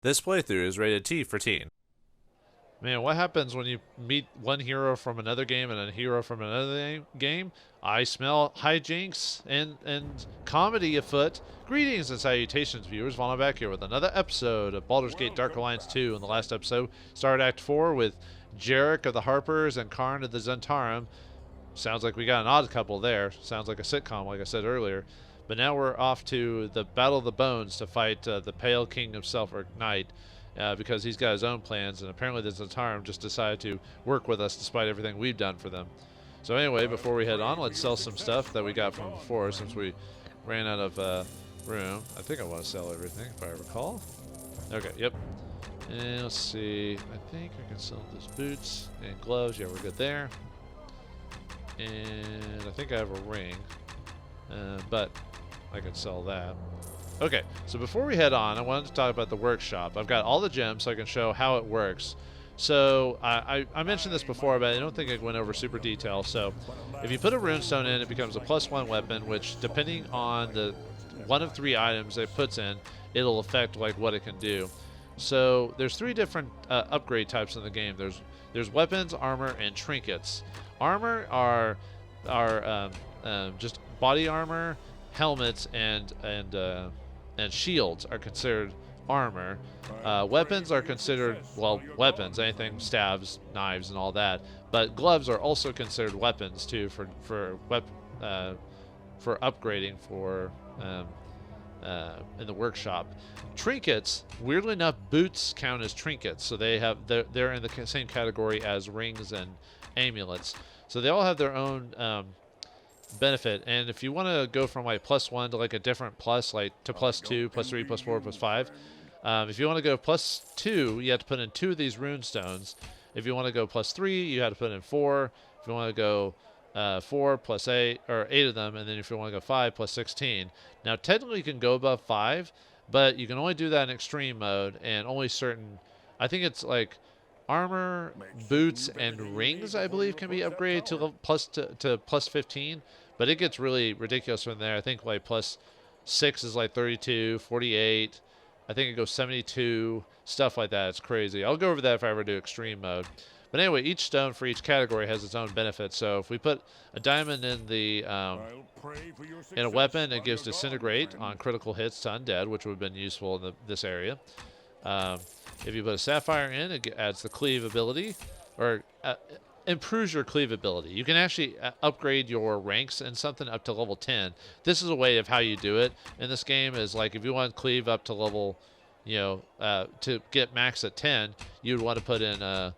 This playthrough is rated T for teen. Man, what happens when you meet one hero from another game and a hero from another game? I smell hijinks and comedy afoot. Greetings and salutations, viewers. Vaughn back here with another episode of Baldur's Gate Dark Alliance 2. In the last episode, started Act 4 with Jarek of the Harpers and Karn of the Zentarum. Sounds like we got an odd couple there. Sounds like a sitcom, like I said earlier. But now we're off to the Battle of the Bones to fight the Pale King himself, or Knight, because he's got his own plans, and apparently the Zentarum just decided to work with us despite everything we've done for them. So anyway, before we head on, let's sell some stuff that we got from before, since we ran out of room. I think I want to sell everything, if I recall. Okay, yep. And let's see. I think I can sell those boots and gloves. Yeah, we're good there. And I think I have a ring, but I can sell that. Okay, so before we head on, I wanted to talk about the workshop. I've got all the gems so I can show how it works. So I mentioned this before, but I don't think I went over super detail. So if you put a runestone in, it becomes a +1 weapon, which depending on the one of 3 items it puts in, it'll affect like what it can do. So there's 3 different upgrade types in the game. There's weapons, armor, and trinkets. Armor are just body armor, helmets, and shields are considered armor. Weapons are considered, well, weapons, anything, stabs, knives, and all that. But gloves are also considered weapons too for upgrading for in the workshop. Trinkets, weirdly enough, boots count as trinkets, so they're in the same category as rings and amulets. So they all have their own benefit, and if you want to go from like +1 to like a different plus, like to +2, +3, +4, +5, if you want to go +2, you have to put in 2 of these rune stones. If you want to go +3, you have to put in 4. If you want to go 4 + 8, or 8 of them, and then if you want to go 5 + 16. Now technically you can go above 5, but you can only do that in extreme mode, and only certain, I think it's like armor, boots, and rings, I believe, can be upgraded to +15, but it gets really ridiculous from there. I think like +6 is like 32, 48. I think it goes 72, stuff like that. It's crazy. I'll go over that if I ever do extreme mode. But anyway, each stone for each category has its own benefit. So if we put a diamond in the in a weapon, it gives disintegrate on critical hits to undead, which would have been useful in this area. If you put a sapphire in, it adds the cleave ability, or improves your cleave ability. You can actually upgrade your ranks in something up to level 10. This is a way of how you do it in this game. Is like if you want to cleave up to level, to get max at 10, you'd want to put in a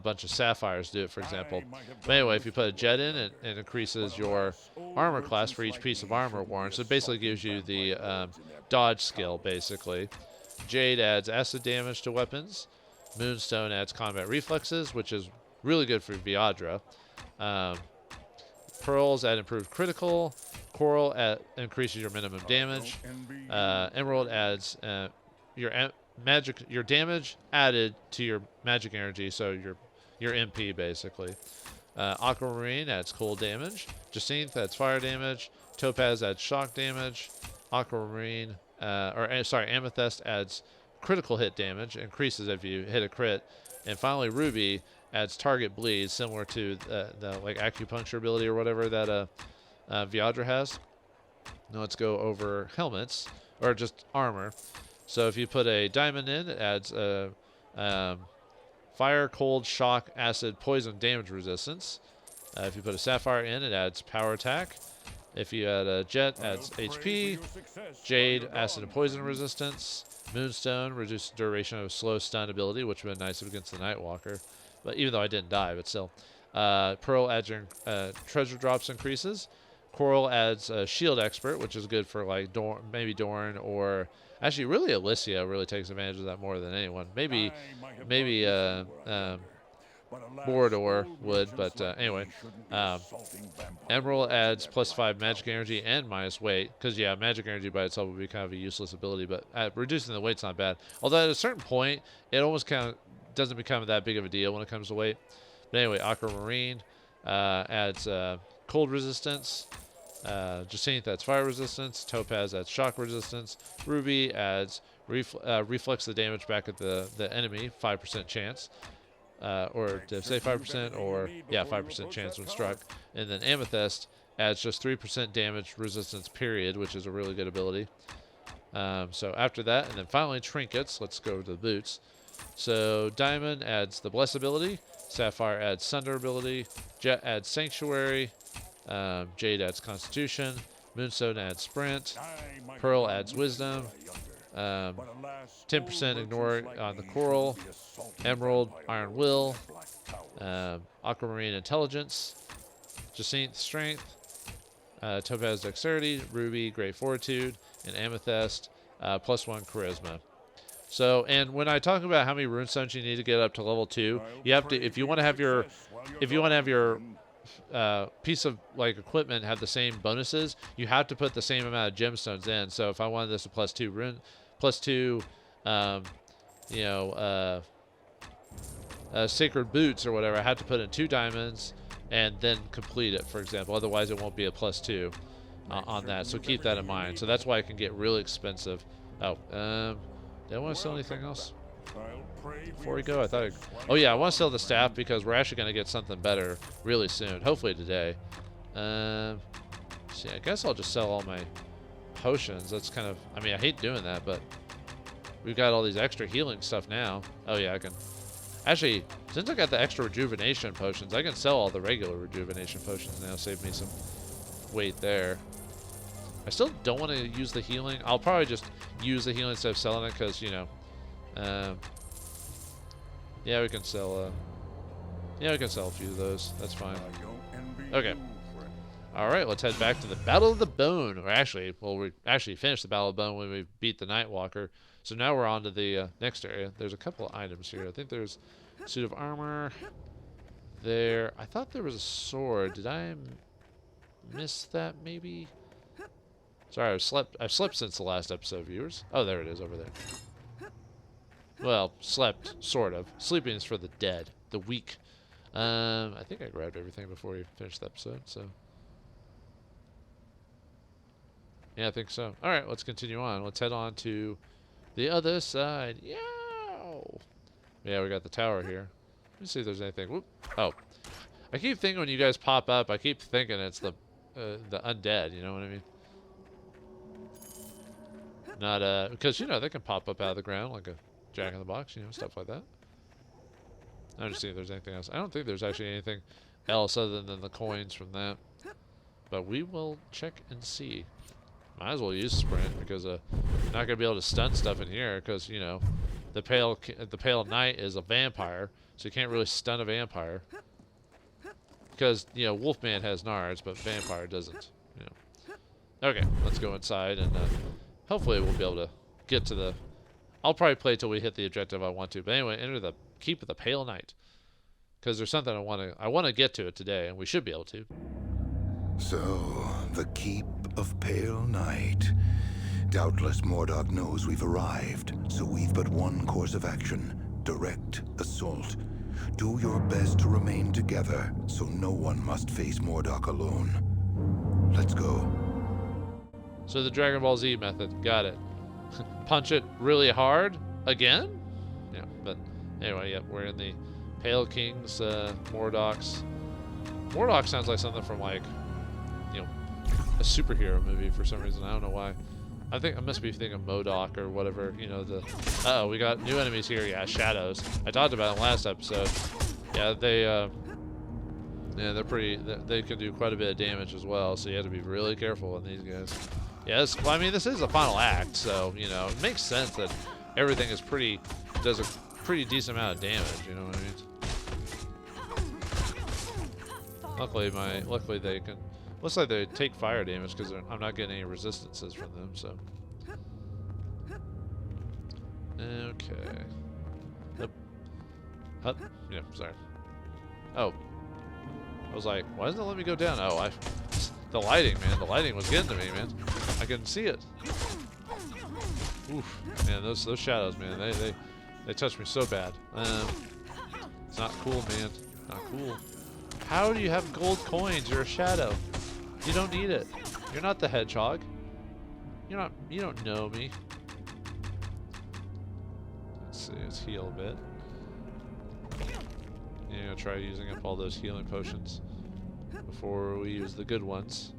bunch of sapphires to do it, for example. But anyway, if you put a jet in, it increases your armor class for each piece of armor worn. So it basically gives you the dodge skill, basically. Jade adds acid damage to weapons. Moonstone adds combat reflexes, which is really good for Viadra. Pearls add improved critical. Coral increases your minimum damage. Emerald adds your damage added to your magic energy, so your MP basically. Aquamarine adds cold damage. Jacinth adds fire damage. Topaz adds shock damage. Aquamarine, Amethyst adds critical hit damage, increases if you hit a crit. And finally, Ruby adds target bleed, similar to the like acupuncture ability or whatever that Viadra has. Now let's go over helmets, or just armor. So if you put a diamond in, it adds fire, cold, shock, acid, poison, damage resistance. If you put a sapphire in, it adds power attack. If you add a jet, adds HP. Jade, acid and poison resistance. Moonstone, reduces duration of slow stun ability, which would have been nice against the Nightwalker. But even though I didn't die, but still. Pearl adds your treasure drops increases. Coral adds shield expert, which is good for like maybe Dorn, or actually really Alicia really takes advantage of that more than anyone. Maybe Borador would, but anyway. Emerald adds +5 magic energy and minus weight, because yeah, magic energy by itself would be kind of a useless ability, but reducing the weight's not bad. Although at a certain point, it almost kind of doesn't become that big of a deal when it comes to weight. But anyway, Aquamarine adds cold resistance. Jacinth adds fire resistance. Topaz adds shock resistance. Ruby adds reflects the damage back at the enemy, 5% chance. Or did I say 5%? Or, yeah, 5% chance when struck. And then Amethyst adds just 3% damage resistance, period, which is a really good ability. So after that, and then finally Trinkets. Let's go to the boots. So Diamond adds the Bless ability. Sapphire adds Sunder ability. Jet adds Sanctuary. Jade adds Constitution. Moonstone adds Sprint. Pearl adds Wisdom. 10% ignore on the Coral. Emerald, Iron Will. Aquamarine Intelligence. Jacinth Strength. Topaz Dexterity. Ruby Great Fortitude. And Amethyst +1 Charisma. So, and when I talk about how many runestones you need to get up to level 2, you have to, if you want to have your piece of like equipment have the same bonuses, you have to put the same amount of gemstones in. So if I wanted this to +2 rune, +2, sacred boots or whatever, I have to put in 2 diamonds and then complete it, for example. Otherwise, it won't be a +2 on that. So keep that in mind. So that's why it can get really expensive. Oh, did I want to sell anything else before we go? Oh yeah, I want to sell the staff because we're actually going to get something better really soon. Hopefully today. See, I guess I'll just sell all my potions. That's kind of, I mean, I hate doing that, but we've got all these extra healing stuff now. Oh yeah, I can. Actually, since I got the extra rejuvenation potions, I can sell all the regular rejuvenation potions now. Save me some weight there. I still don't want to use the healing. I'll probably just use the healing instead of selling it because, you know, yeah, we can sell, a few of those. That's fine. Okay. All right, let's head back to the Battle of the Bone. Or actually, well, we actually finished the Battle of the Bone when we beat the Nightwalker. So now we're on to the next area. There's a couple of items here. I think there's a suit of armor there. I thought there was a sword. Did I miss that maybe? Sorry, I've slept since the last episode, viewers. Oh, there it is over there. Well, slept, sort of. Sleeping is for the dead, the weak. I think I grabbed everything before we finished the episode, so. Yeah, I think so. All right, let's continue on. Let's head on to the other side. Yow! Yeah, we got the tower here. Let me see if there's anything. Whoop. Oh. I keep thinking when you guys pop up, I keep thinking it's the undead, you know what I mean? Not, because, you know, they can pop up out of the ground like a jack-in-the-box, you know, stuff like that. I'm just seeing if there's anything else. I don't think there's actually anything else other than the coins from that. But we will check and see. Might as well use Sprint because you're not going to be able to stun stuff in here because, you know, the Pale Knight is a vampire, so you can't really stun a vampire. Because, you know, Wolfman has Nards, but Vampire doesn't, you know. Okay, let's go inside and hopefully we'll be able to get to the... I'll probably play till we hit the objective I want to. But anyway, enter the Keep of the Pale Knight. Because there's something I want to get to it today, and we should be able to. So, the Keep of Pale Knight. Doubtless Mordok knows we've arrived, so we've but one course of action. Direct assault. Do your best to remain together, so no one must face Mordok alone. Let's go. So the Dragon Ball Z method. Got it. Punch it really hard? Again? Yeah, but anyway, yep, we're in the Pale King's Mordok's. Mordok sounds like something from, like, you know, a superhero movie for some reason. I don't know why. I think I must be thinking MODOK or whatever, you know, the... Uh-oh, we got new enemies here. Yeah, shadows. I talked about it in the last episode. Yeah, yeah, they're pretty... They can do quite a bit of damage as well, so you have to be really careful with these guys. Yeah, well, I mean, this is a final act, so, you know, it makes sense that everything is does a pretty decent amount of damage, you know what I mean? Luckily they can... Looks like they take fire damage because I'm not getting any resistances from them, so... Okay. Hup. Yeah, sorry. Oh. I was like, why doesn't it let me go down? Oh, the lighting, man. The lighting was getting to me, man. I couldn't see it. Oof. Man, those shadows, man, they touched me so bad. It's not cool, man. Not cool. How do you have gold coins? You're a shadow. You don't need it. You're not the hedgehog. You don't know me. Let's see, let's heal a bit. Yeah, I'm gonna try using up all those healing potions before we use the good ones.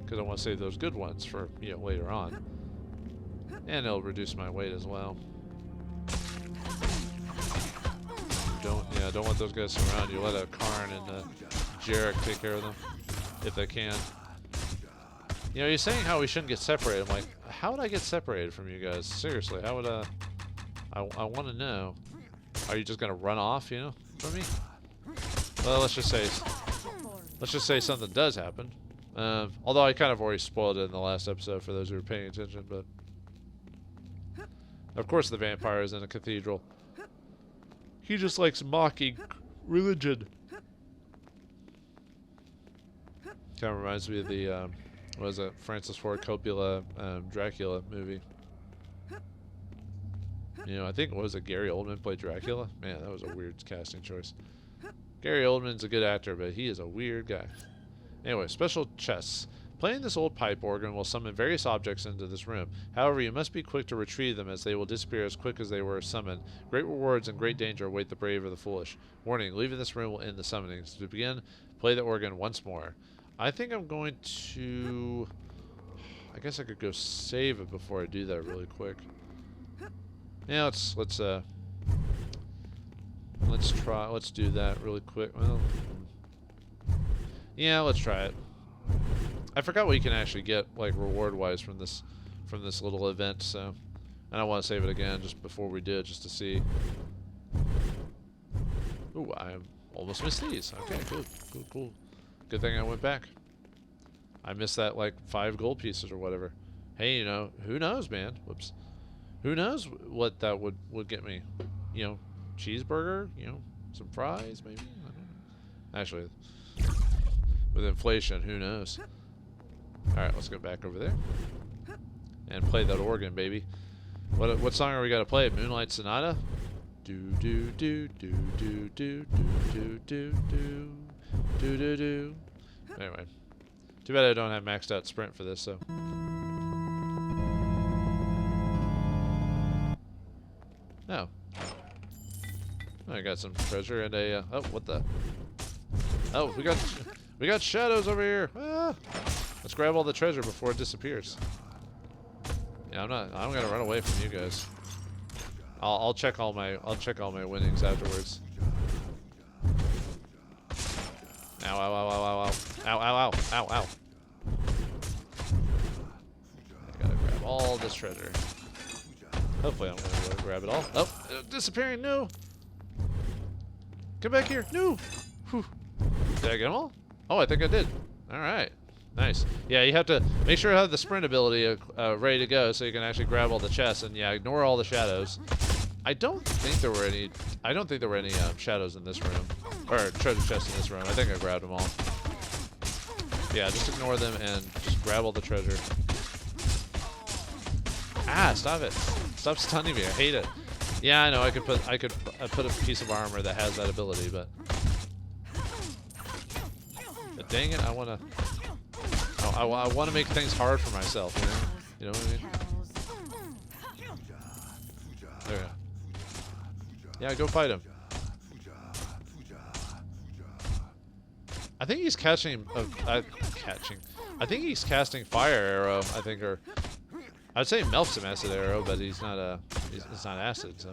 Because I want to save those good ones for, you know, later on. And it'll reduce my weight as well. Don't let those guys surround you. Let Karn and Jarek take care of them if they can. You know, you're saying how we shouldn't get separated. I'm like, how would I get separated from you guys? Seriously, how would I want to know. Are you just gonna run off, you know, from me? Well, let's just say something does happen. Although I kind of already spoiled it in the last episode for those who are paying attention, but of course the vampire is in a cathedral. He just likes mocking religion. Kind of reminds me of the, what was it, Francis Ford Coppola Dracula movie. You know, I think, what was it, Gary Oldman played Dracula? Man, that was a weird casting choice. Gary Oldman's a good actor, but he is a weird guy. Anyway, special chests. Playing this old pipe organ will summon various objects into this room. However, you must be quick to retrieve them, as they will disappear as quick as they were summoned. Great rewards and great danger await the brave or the foolish. Warning, leaving this room will end the summonings. To begin, play the organ once more. I think I'm going to... I guess I could go save it before I do that really quick. Yeah, let's do that really quick. Well, yeah, let's try it. I forgot what you can actually get, like, reward-wise from this little event, so... And I want to save it again just before we do it, just to see... Ooh, I almost missed these. Okay, cool. Good thing I went back. I missed that, like, 5 gold pieces or whatever. Hey, you know, who knows, man? Whoops. Who knows what that would get me? You know, cheeseburger? You know, some fries, maybe? I don't know. Actually, with inflation, who knows? Alright, let's go back over there. And play that organ, baby. What song are we gotta play? Moonlight Sonata? Do do do do do do do do do do do do. Anyway. Too bad I don't have maxed out sprint for this, so. Oh. I got some treasure and a oh, what the? Oh, we got shadows over here. Ah. Let's grab all the treasure before it disappears. Yeah, I'm gonna run away from you guys. I'll check all my winnings afterwards. Ow, ow, ow, ow, ow, ow. Ow, ow, ow, ow, ow. I gotta grab all this treasure. Hopefully I'm gonna be able to grab it all. Oh, disappearing, no! Come back here, no! Whew. Did I get them all? Oh, I think I did. Alright, nice. Yeah, you have to make sure you have the sprint ability ready to go so you can actually grab all the chests, and yeah, ignore all the shadows. I don't think there were any shadows in this room. Or treasure chests in this room. I think I grabbed them all. Yeah, just ignore them and just grab all the treasure. Ah, stop it. Stop stunning me. I hate it. Yeah, I know. I could put a piece of armor that has that ability, but dang it, I wanna make things hard for myself, you know? You know what I mean? There we go. Yeah, go fight him. I think he's catching. I think he's casting fire arrow. I think, or I'd say melts him acid arrow, but he's not it's not acid. So.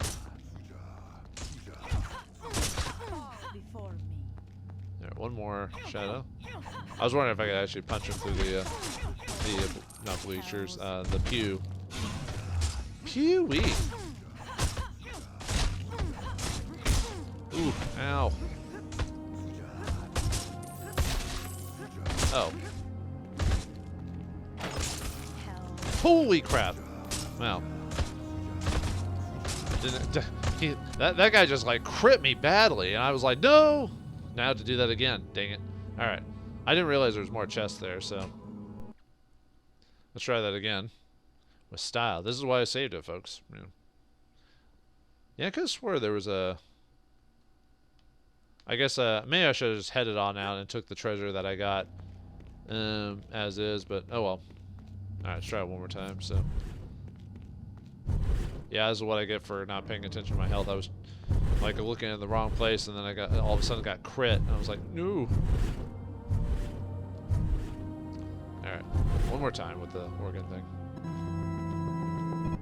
There, one more shadow. I was wondering if I could actually punch him through the not bleachers, the pew. Pew-wee. Ooh, ow. Oh. Holy crap. Wow. That guy just like crit me badly, and I was like, no! Now I have to do that again. Dang it. Alright. I didn't realize there was more chests there, so. Let's try that again. With style. This is why I saved it, folks. Yeah, I could have swore there was a... I guess maybe I should have just headed on out and took the treasure that I got as is, but oh well. Alright, let's try it one more time. So Yeah, this is what I get for not paying attention to my health. I was like looking in the wrong place, and then I got all of a sudden got crit, and I was like, no. All right, one more time with the organ thing.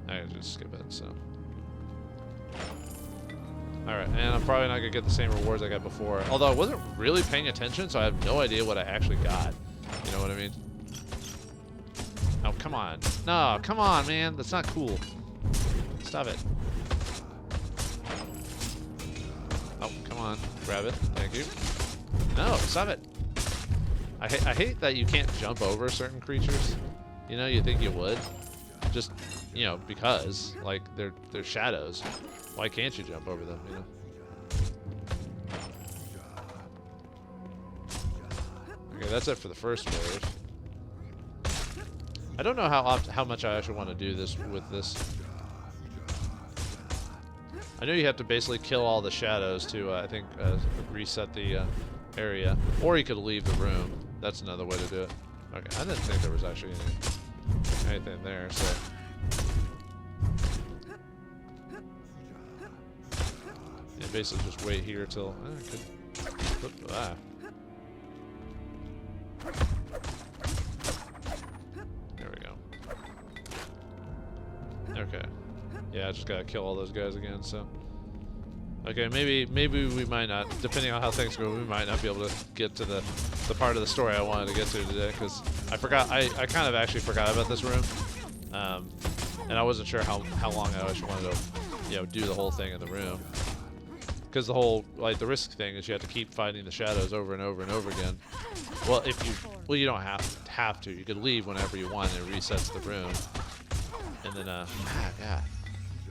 I can just skip it. So. All right, and I'm probably not gonna get the same rewards I got before. Although I wasn't really paying attention, so I have no idea what I actually got. You know what I mean? Oh, come on. No, come on, man. That's not cool. Stop it. Oh, come on. Grab it. Thank you. No, stop it. I hate that you can't jump over certain creatures. You know, you think you would. Just, you know, because, like, they're shadows. Why can't you jump over them, you know? Okay, that's it for the first wave. I don't know how much I actually want to do this with this. I know you have to basically kill all the shadows to, I think, reset the area. Or you could leave the room. That's another way to do it. Okay, I didn't think there was actually anything there, so... Yeah, basically just wait here till... There we go. Okay. Yeah, I just gotta kill all those guys again, so... Okay, maybe we might not, depending on how things go, we might not be able to get to the part of the story I wanted to get to today, because I forgot, I kind of actually forgot about this room. And I wasn't sure how long I actually wanted to, you know, do the whole thing in the room. Because the whole, like, the risk thing is you have to keep fighting the shadows over and over and over again. Well, you don't have to. You could leave whenever you want, and it resets the room. And then, God.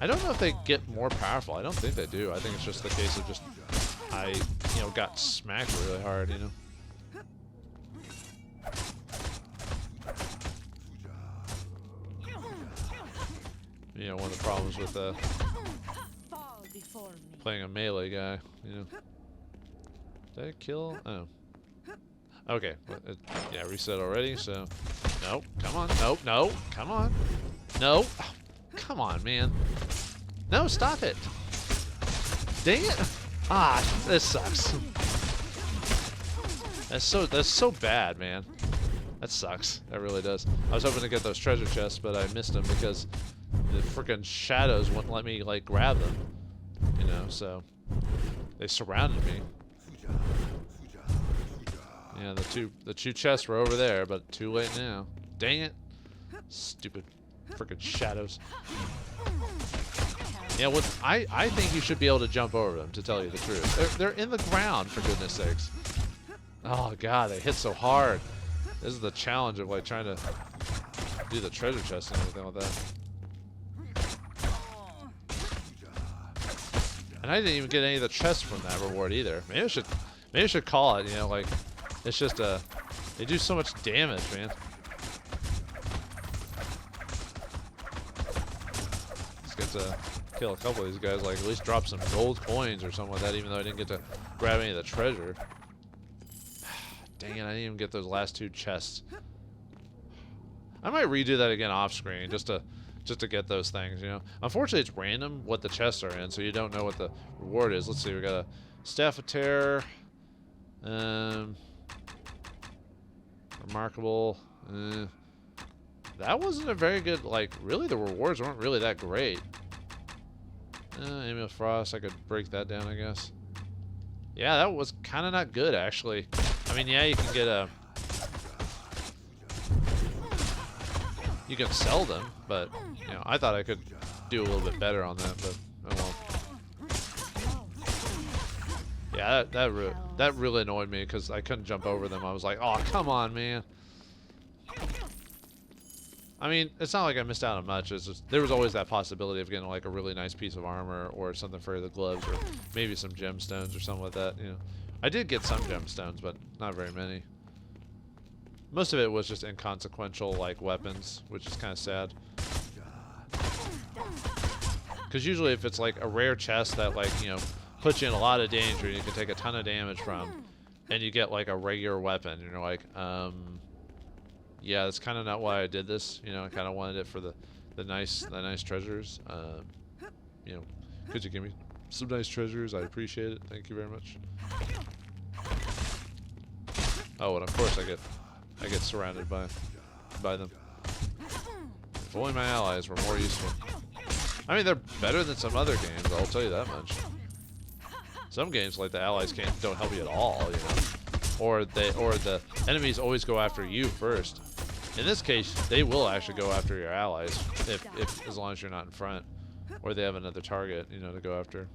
I don't know if they get more powerful. I don't think they do. I think it's just the case of just, you know, got smacked really hard, you know? You know, one of the problems with, playing a melee guy, you know. Did I kill? Oh. Okay. Yeah, reset already, so... Nope. Come on. Nope. No. Come on. No. Oh, come on, man. No, stop it. Dang it. Ah, this sucks. That's so bad, man. That sucks. That really does. I was hoping to get those treasure chests, but I missed them because the freaking shadows wouldn't let me, like, grab them. You know, so they surrounded me. Yeah, the two chests were over there, but too late now. Dang it. Stupid freaking shadows. Yeah, what I think you should be able to jump over them, to tell you the truth. They're in the ground, for goodness sakes. Oh god, they hit so hard. This is the challenge of, like, trying to do the treasure chest and everything like that. And I didn't even get any of the chests from that reward either. Maybe I should call it, you know, like, it's just they do so much damage, man. Let's get to kill a couple of these guys, like, at least drop some gold coins or something like that, even though I didn't get to grab any of the treasure. Dang it, I didn't even get those last two chests. I might redo that again off screen just to get those things, you know. Unfortunately, it's random what the chests are in, so you don't know what the reward is. Let's see, we got a Staff of Terror. Remarkable. That wasn't a very good, like, really the rewards weren't really that great. Amulet Frost, I could break that down, I guess. Yeah, that was kind of not good, actually. I mean, yeah, you can get a... You can sell them, but, you know, I thought I could do a little bit better on that, but, oh well. Yeah, that really annoyed me, because I couldn't jump over them. I was like, oh, come on, man. I mean, it's not like I missed out on much. It's just, there was always that possibility of getting, like, a really nice piece of armor or something for the gloves or maybe some gemstones or something like that, you know. I did get some gemstones, but not very many. Most of it was just inconsequential, like, weapons, which is kind of sad. Because usually if it's, like, a rare chest that, like, you know, puts you in a lot of danger and you can take a ton of damage from, and you get, like, a regular weapon, and you're like, yeah, that's kind of not why I did this. You know, I kind of wanted it for the nice treasures. you know, could you give me some nice treasures? I appreciate it. Thank you very much. Oh, and of course I get surrounded by them. If only my allies were more useful. I mean, they're better than some other games, I'll tell you that much. Some games, like, the allies don't help you at all, you know. Or the enemies always go after you first. In this case, they will actually go after your allies if as long as you're not in front, or they have another target, you know, to go after.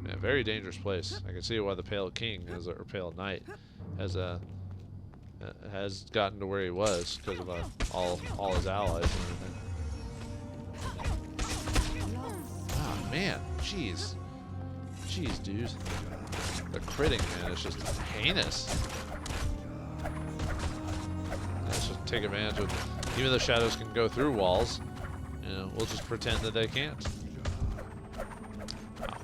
Yeah, very dangerous place. I can see why the Pale King or Pale Knight has gotten to where he was because of all his allies and everything. Oh man, jeez, dude, the critting, man, is just heinous. Let's just take advantage of, even though shadows can go through walls, you know, we'll just pretend that they can't. Wow.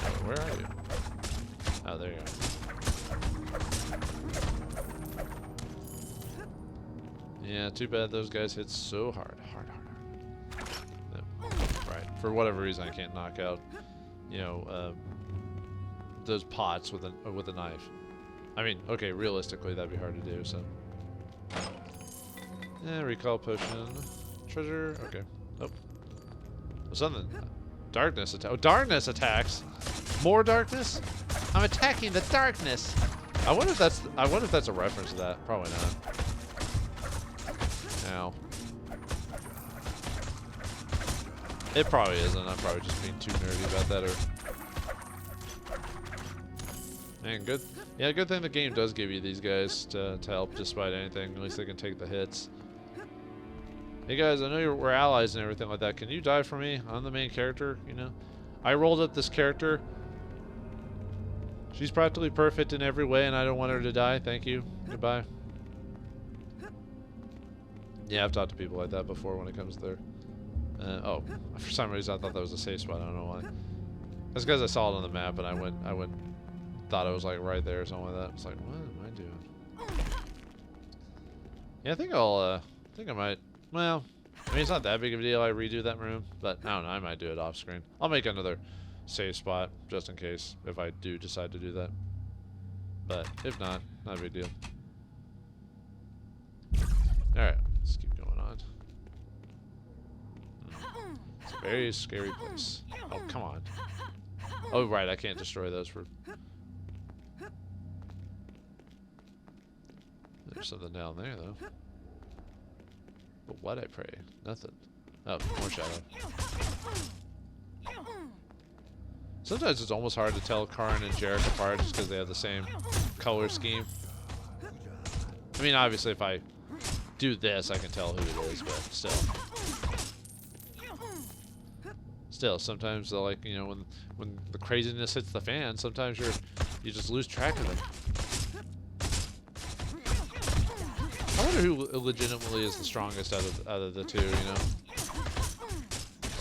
Oh, where are you? Oh, there you are. Yeah, too bad those guys hit so hard. Right. For whatever reason, I can't knock out, you know, those pots with a knife. I mean, okay, realistically, that'd be hard to do. So, yeah, recall potion, treasure. Okay. Oh, something. Darkness attack. Oh, darkness attacks. More darkness. I'm attacking the darkness. I wonder if that's a reference to that. Probably not. Ow. It probably isn't. I'm probably just being too nerdy about that. Man, good. Yeah, good thing the game does give you these guys to help despite anything. At least they can take the hits. Hey guys, I know we're allies and everything like that. Can you die for me? I'm the main character, you know? I rolled up this character. She's practically perfect in every way and I don't want her to die. Thank you. Goodbye. Yeah, I've talked to people like that before when it comes to their... oh, for some reason I thought that was a safe spot. I don't know why. That's because I saw it on the map and I went, thought it was like right there or something like that. It's like, what am I doing? Yeah, I think I might. Well, I mean, it's not that big of a deal. I redo that room, but I don't know. I might do it off screen. I'll make another save spot just in case if I do decide to do that. But if not, not a big deal. All right. Let's keep going on. It's a very scary place. Oh, come on. Oh, right. I can't destroy those for... There's something down there, though. But what, I pray? Nothing. Oh, more shadow. Sometimes it's almost hard to tell Karn and Jarek apart just because they have the same color scheme. I mean, obviously, if I do this, I can tell who it is, but still. Still, sometimes they're like, you know, when the craziness hits the fan, sometimes you just lose track of them. I wonder who legitimately is the strongest out of the two, you know?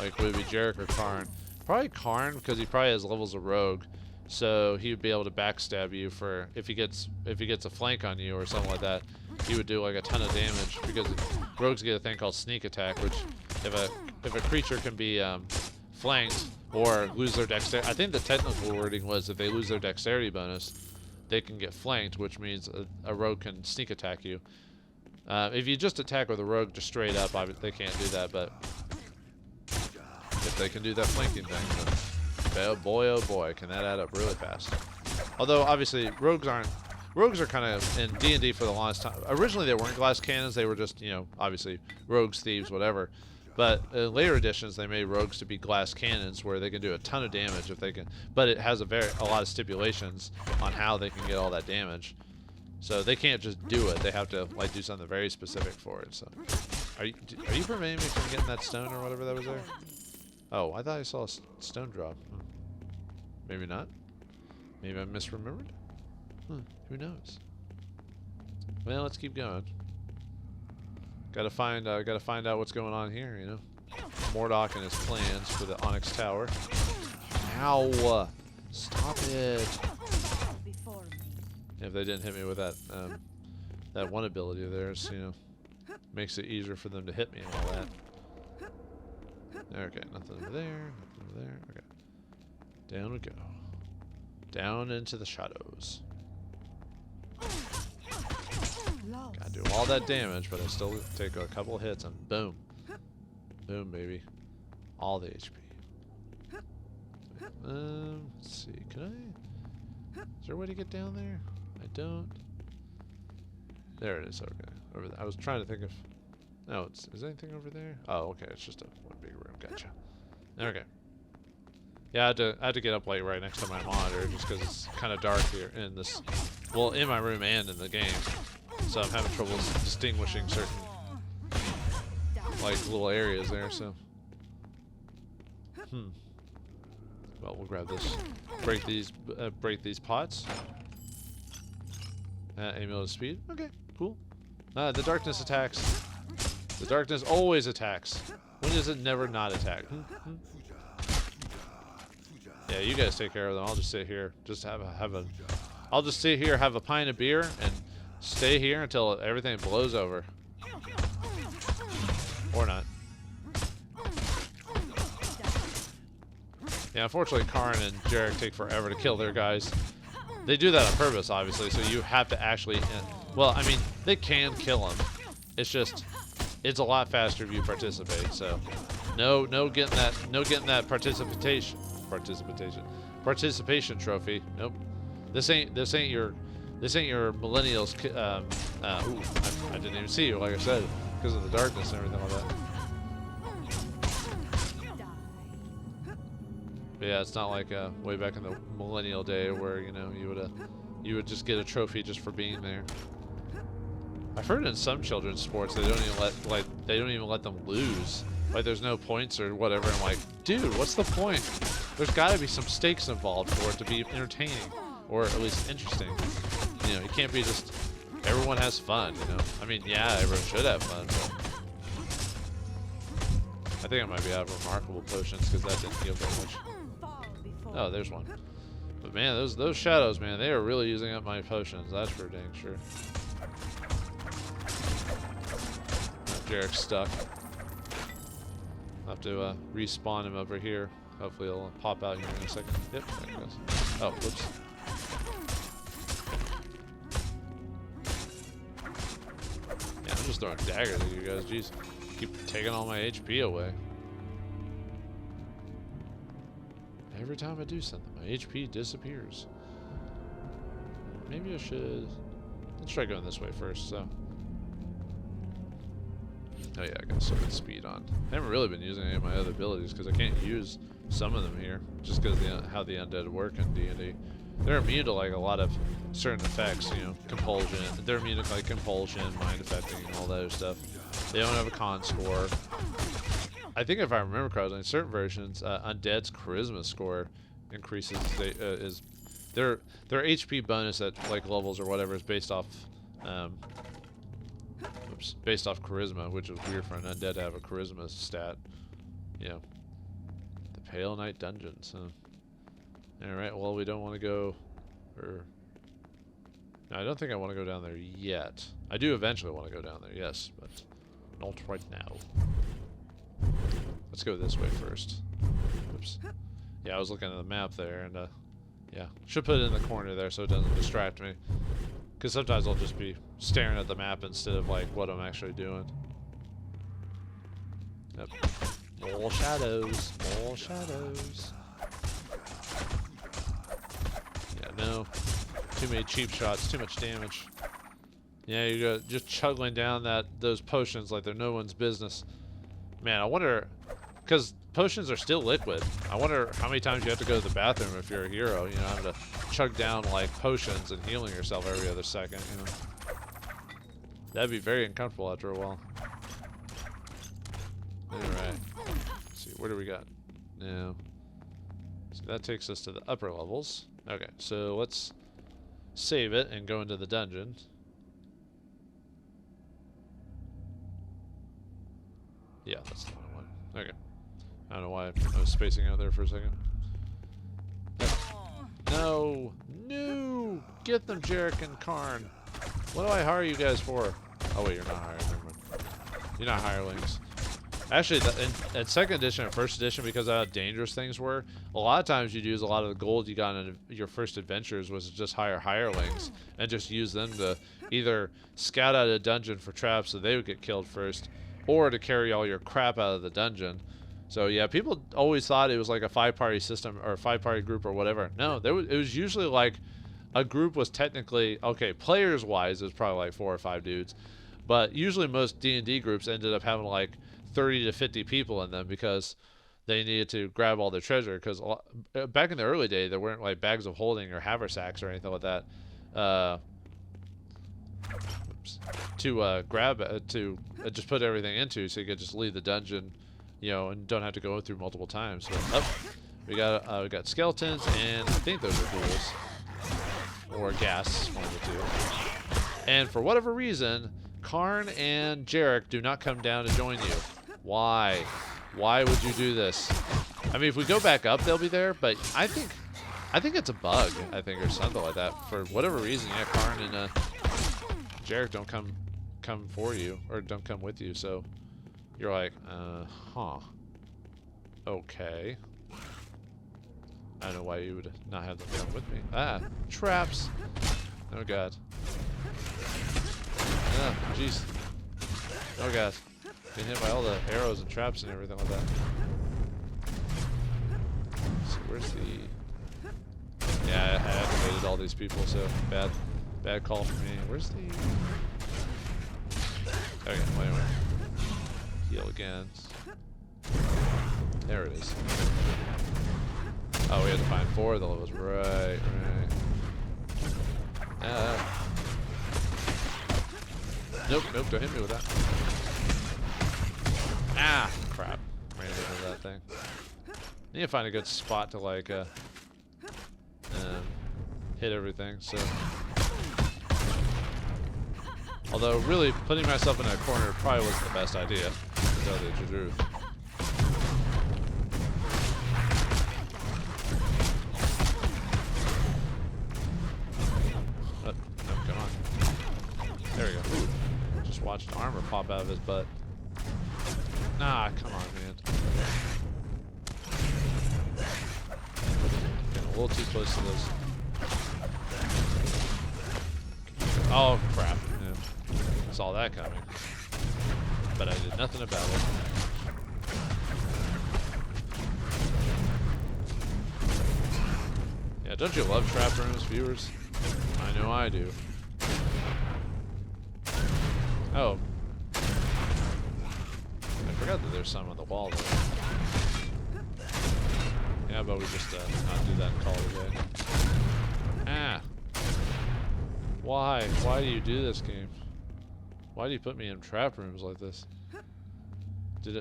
Like, would it be Jarek or Karn? Probably Karn, because he probably has levels of rogue, so he would be able to backstab you for if he gets a flank on you or something like that. He would do like a ton of damage because rogues get a thing called sneak attack, which if a creature can be flanked or lose their dexterity, I think the technical wording was if they lose their dexterity bonus, they can get flanked, which means a rogue can sneak attack you. If you just attack with a rogue just straight up, they can't do that, but if they can do that flanking thing, then oh boy, can that add up really fast. Although, obviously, rogues are kind of, in D&D for the longest time, originally they weren't glass cannons, they were just, you know, obviously, rogues, thieves, whatever. But in later editions, they made rogues to be glass cannons where they can do a ton of damage if they can, but it has a lot of stipulations on how they can get all that damage. So they can't just do it. They have to like do something very specific for it. So, are you preventing me from getting that stone or whatever that was there? Oh, I thought I saw a stone drop. Maybe not. Maybe I misremembered. Who knows? Well, let's keep going. Gotta find out what's going on here. You know, Mordok and his plans for the Onyx Tower. Ow! Stop it. If they didn't hit me with that that one ability of theirs, you know. Makes it easier for them to hit me and all that. Okay, nothing over there. Nothing over there. Okay. Down we go. Down into the shadows. Gotta do all that damage, but I still take a couple hits and boom. Boom, baby. All the HP. Let's see. Can I? Is there a way to get down there? I don't. There it is. Okay. Over there. I was trying to think of. No, is there anything over there? Oh, okay. It's just one big room. Gotcha. Okay. Yeah, I had to get up like right next to my monitor just because it's kind of dark here in this. Well, in my room and in the game, so I'm having trouble distinguishing certain like little areas there. So. Well, we'll grab this. Break these pots. Amulet of speed. Okay, cool. The darkness attacks. The darkness always attacks. When does it never not attack? Yeah, you guys take care of them. I'll just sit here. Just I'll just sit here, have a pint of beer, and stay here until everything blows over. Or not. Yeah, unfortunately, Karn and Jarek take forever to kill their guys. They do that on purpose, obviously, so you have to actually... well, I mean, they can kill them. It's just... it's a lot faster if you participate, so... No getting that participation trophy. Nope. This ain't your millennials... ooh, I didn't even see you, like I said, because of the darkness and everything like that. But yeah, it's not like way back in the millennial day where you would just get a trophy just for being there. I've heard in some children's sports they don't even let them lose. Like there's no points or whatever. I'm like, dude, what's the point? There's got to be some stakes involved for it to be entertaining or at least interesting. You know, it can't be just everyone has fun. You know, I mean, yeah, everyone should have fun. But I think I might be out of remarkable potions because that didn't heal very much. Oh, there's one. But man, those shadows, man, they are really using up my potions. That's for dang sure. Jarek's stuck. I'll have to respawn him over here. Hopefully he'll pop out here in a second. Yep, there he goes. Oh, whoops. Yeah, I'm just throwing daggers at you guys. Jeez. Keep taking all my HP away. Every time I do something, my HP disappears. Maybe I should... let's try going this way first, so... oh yeah, I got some good speed on. I haven't really been using any of my other abilities because I can't use some of them here. Just because of how the undead work in D&D. They're immune to like a lot of certain effects, you know, compulsion. They're immune to like compulsion, mind affecting, and all that other stuff. They don't have a con score. I think if I remember correctly, in certain versions, undead's charisma score increases. Their HP bonus at like levels or whatever is based off, based off charisma, which is weird for an undead to have a charisma stat. You know, the Pale Night Dungeons. Huh? All right. Well, we don't want to go, or no, I don't think I want to go down there yet. I do eventually want to go down there, yes, but not right now. Let's go this way first. Oops. Yeah, I was looking at the map there, and yeah, should put it in the corner there so it doesn't distract me. Because sometimes I'll just be staring at the map instead of like what I'm actually doing. Yep. More shadows. More shadows. Yeah, no. Too many cheap shots. Too much damage. Yeah, you go just chugging down those potions like they're no one's business. Man, I wonder, because potions are still liquid. I wonder how many times you have to go to the bathroom if you're a hero. You know, having to chug down like potions and healing yourself every other second. You know, that'd be very uncomfortable after a while. All right. Let's see, where do we got? No. So that takes us to the upper levels. Okay, so let's save it and go into the dungeon. Yeah, that's the one I want. Okay. I don't know why I was spacing out there for a second. No! No! Get them, Jarek and Karn! What do I hire you guys for? Oh wait, you're not hired. Never mind. You're not hirelings. Actually, in second edition and first edition, because of how dangerous things were, a lot of times you'd use a lot of the gold you got in your first adventures was to just hire hirelings and just use them to either scout out a dungeon for traps so they would get killed first, or to carry all your crap out of the dungeon. So yeah, people always thought it was like a 5-party system or a 5-party group or whatever. No, it was usually like a group was technically, okay, players-wise, it was probably like 4 or 5 dudes. But usually most D&D groups ended up having like 30 to 50 people in them because they needed to grab all their treasure. Because back in the early day, there weren't like bags of holding or haversacks or anything like that to grab to just put everything into, so you could just leave the dungeon, you know, and don't have to go through multiple times. So, we got skeletons, and I think those are ghouls or gas, one of the two. And for whatever reason, Karn and Jarek do not come down to join you. Why? Why would you do this? I mean, if we go back up, they'll be there, but I think it's a bug, I think, or something like that. For whatever reason, yeah, Karn and Jarek don't come for you, or don't come with you, so you're like, huh. Okay. I don't know why you would not have them come with me. Ah, traps. Oh god. Ah, jeez. Oh god. Getting hit by all the arrows and traps and everything like that. So where's the... Yeah, I activated all these people, so bad call for me. Where's the... Okay, wait. Heal again. There it is. Oh, we had to find 4 of those. Right. Nope, don't hit me with that. Ah, crap. Ran into that thing. Need to find a good spot to, like, hit everything, so... Although, really, putting myself in a corner probably wasn't the best idea, to tell you the truth. Oh, no, come on. There we go. Ooh, just watched armor pop out of his butt. Nah, come on, man. Getting a little too close to this. Oh, crap. Yeah. Saw that coming. But I did nothing about it. Yeah, don't you love trap rooms, viewers? I know I do. Oh. I forgot that there's some on the wall there. Yeah, but we just not do that and call it a day. Ah. Why? Why do you do this, game? Why do you put me in trap rooms like this?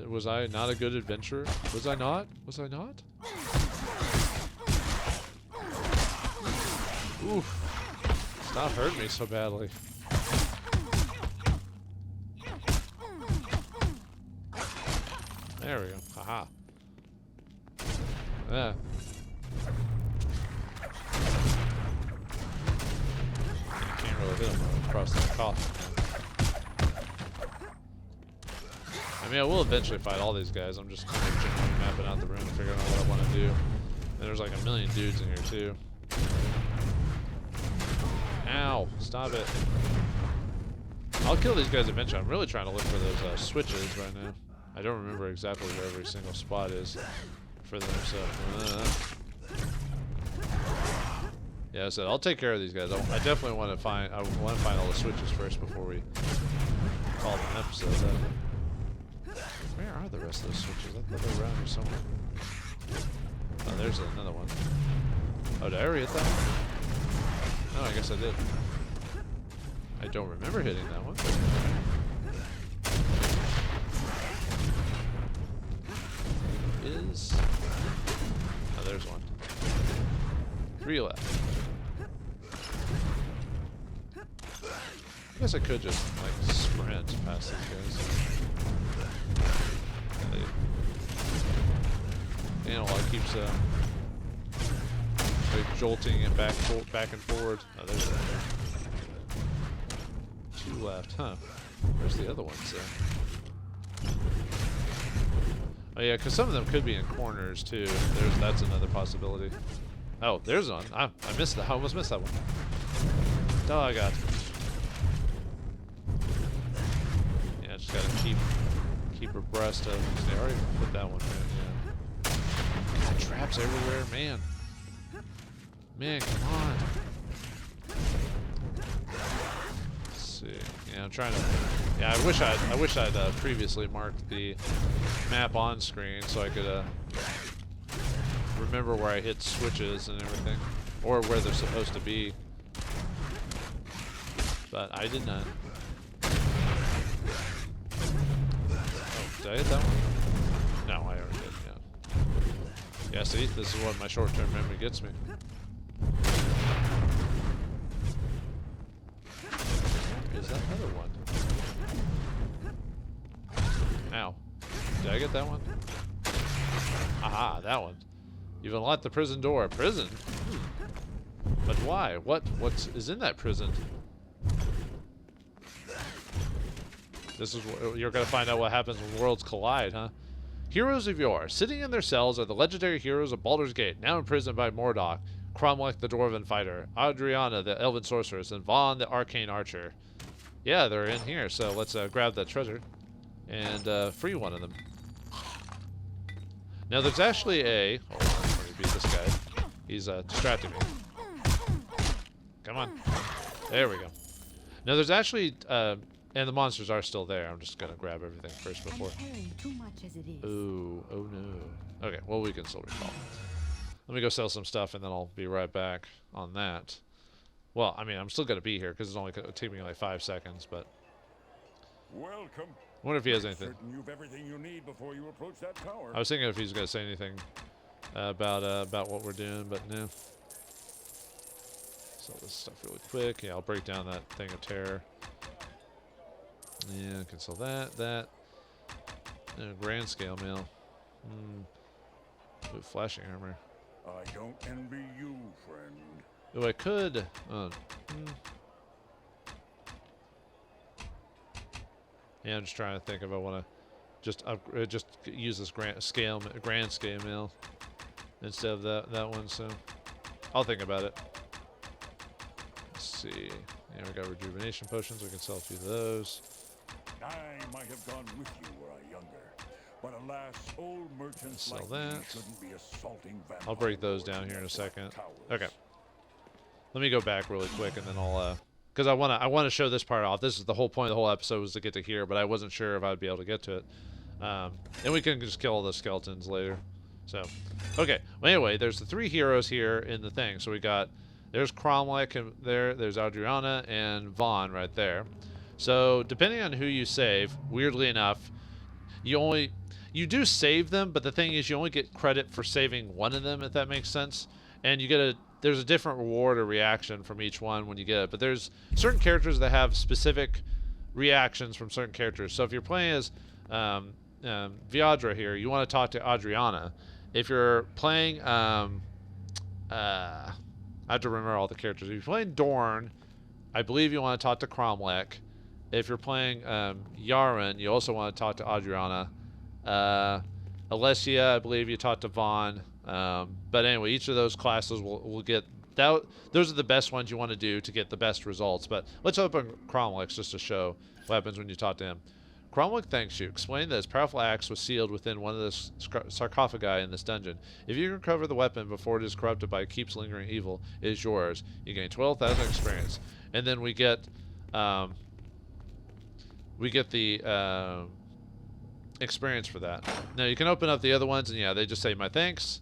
Was I not a good adventurer? Was I not? Was I not? Oof. Stop hurting me so badly. There we go. Haha. Yeah. Can't really hit him across that coffin. I mean, I will eventually fight all these guys. I'm just kind of generally mapping out the room and figuring out what I want to do. And there's like a million dudes in here too. Ow! Stop it. I'll kill these guys eventually. I'm really trying to look for those switches right now. I don't remember exactly where every single spot is for them, so... Yeah, I said I'll take care of these guys. I definitely want to find... I want to find all the switches first before we call it an episode. Where are the rest of those switches? I thought they were around here somewhere. Oh, there's another one. Oh, did I already hit that one? No, I guess I did. I don't remember hitting that one. Oh, there's one. 3 left. I guess I could just, like, sprint past these guys. The analog keeps like, jolting and back and forward. Oh, there's that. 2 left, huh? Where's the other ones? Oh yeah, because some of them could be in corners too. That's another possibility. Oh, there's one. I missed that. I almost missed that one. Oh, I got. Yeah, just gotta keep abreast of. They already put that one in. Yeah. God, traps everywhere, man. Man, come on. Let's see. Yeah, I'm trying to. Yeah, I wish I'd previously marked the map on screen so I could remember where I hit switches and everything, or where they're supposed to be. But I did not. Oh, did I hit that one? No, I already did. Yeah. Yeah. See, this is what my short-term memory gets me. Is that another one? Ow. Did I get that one? Aha, that one. You've unlocked the prison door. Prison? But why? What is in that prison? This is what you're gonna find out what happens when worlds collide, huh? Heroes of yore, sitting in their cells are the legendary heroes of Baldur's Gate, now imprisoned by Mordok, Cromlech the Dwarven Fighter, Adriana the Elven Sorceress, and Vaughn the Arcane Archer. Yeah, they're in here, so let's grab that treasure and free one of them. Now there's actually a... Hold on, let me beat this guy. He's distracting me. Come on. There we go. Now there's actually... and the monsters are still there. I'm just going to grab everything first before... Too much as it is. Ooh, oh no. Okay, well we can still recall. Let me go sell some stuff and then I'll be right back on that. Well, I mean, I'm still going to be here because it's only taking me like 5 seconds, but... Welcome. I wonder if he has anything. Certain you've everything you need before you approach that tower. I was thinking if he's going to say anything about what we're doing, but no. Sell this stuff really quick. Yeah, I'll break down that thing of terror. Yeah, I can sell that. Grand scale mail. Ooh, flashing armor. I don't envy you, friend. Oh, I could. Yeah, I'm just trying to think if I want to just use this grand scale mail instead of that one. So I'll think about it. Let's see. Yeah, we got rejuvenation potions. We can sell a few of those. I might have gone with you were I younger, but alas, old merchants Sell like that. me shouldn't be assaulting vampire I'll break those lords down here in a and second. towers. Okay. Let me go back really quick and then I'll because I wanna show this part off. This is the whole point of the whole episode was to get to here, but I wasn't sure if I'd be able to get to it. And we can just kill all the skeletons later. So, okay. Well, anyway, there's the 3 heroes here in the thing. So we got there's Cromlech and there's Adriana and Vaughn right there. So depending on who you save, weirdly enough, you do save them, but the thing is you only get credit for saving one of them, if that makes sense. And you get there's a different reward or reaction from each one when you get it. But there's certain characters that have specific reactions from certain characters. So if you're playing as Viadra here, you want to talk to Adriana. If you're playing, I have to remember all the characters. If you're playing Dorn, I believe you want to talk to Cromlech. If you're playing Yaren, you also want to talk to Adriana. Alessia, I believe you talk to Vaughn. But anyway, each of those classes will get that. Those are the best ones you want to do to get the best results. But let's open Cromlech just to show what happens when you talk to him. Cromlech thanks you. Explain that his powerful axe was sealed within one of the sarcophagi in this dungeon. If you recover the weapon before it is corrupted by Keep's lingering evil, it is yours. You gain 12,000 experience, and then we get the experience for that. Now you can open up the other ones, and yeah, they just say my thanks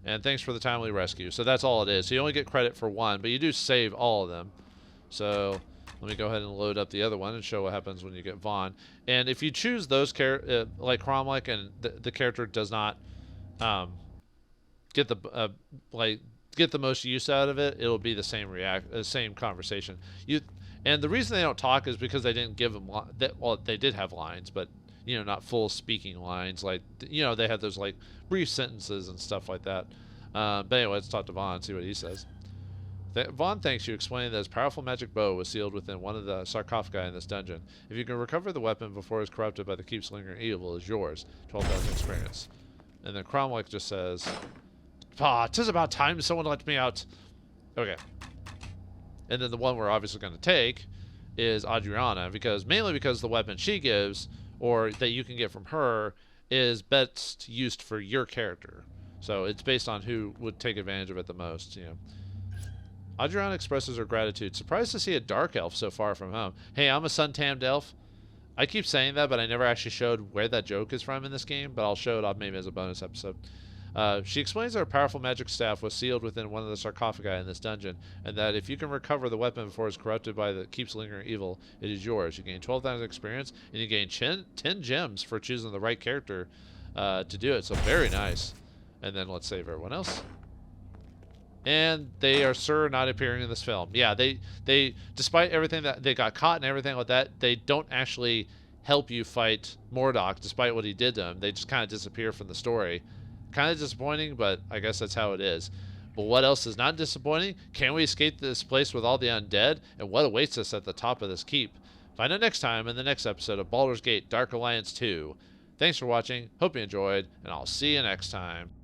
and thanks for the timely rescue. So that's all it is. So you only get credit for one, but you do save all of them. So let me go ahead and load up the other one and show what happens when you get Vaughn. And if you choose those like Cromlech, and the character does not get the most use out of it, it'll be the same conversation. And the reason they don't talk is because they didn't give them well, they did have lines, but you know, not full speaking lines. Like, you know, they had those like brief sentences and stuff like that. But anyway, let's talk to Vaughn and see what he says. Vaughn thanks you, explaining that his powerful magic bow was sealed within one of the sarcophagi in this dungeon. If you can recover the weapon before it's corrupted by the keep's lingering evil, it is yours. 12,000 experience. And then Cromwell just says, "Ah, 'tis about time someone let me out." Okay. And then the one we're obviously going to take is Adriana, mainly because the weapon she gives, or that you can get from her, is best used for your character. So it's based on who would take advantage of it the most, you know. Adriana expresses her gratitude. Surprised to see a dark elf so far from home. Hey, I'm a sun-tanned elf. I keep saying that, but I never actually showed where that joke is from in this game, but I'll show it off maybe as a bonus episode. She explains that her powerful magic staff was sealed within one of the sarcophagi in this dungeon, and that if you can recover the weapon before it's corrupted by the keep's lingering evil, it is yours. You gain 12,000 experience, and you gain 10 gems for choosing the right character to do it. So very nice. And then let's save everyone else. And they are not appearing in this film. Yeah, they despite everything that they got caught and everything like that, they don't actually help you fight Mordok despite what he did to them. They just kind of disappear from the story. Kind of disappointing, but I guess that's how it is. But what else is not disappointing? Can we escape this place with all the undead? And what awaits us at the top of this keep? Find out next time in the next episode of Baldur's Gate Dark Alliance 2. Thanks for watching, hope you enjoyed, and I'll see you next time.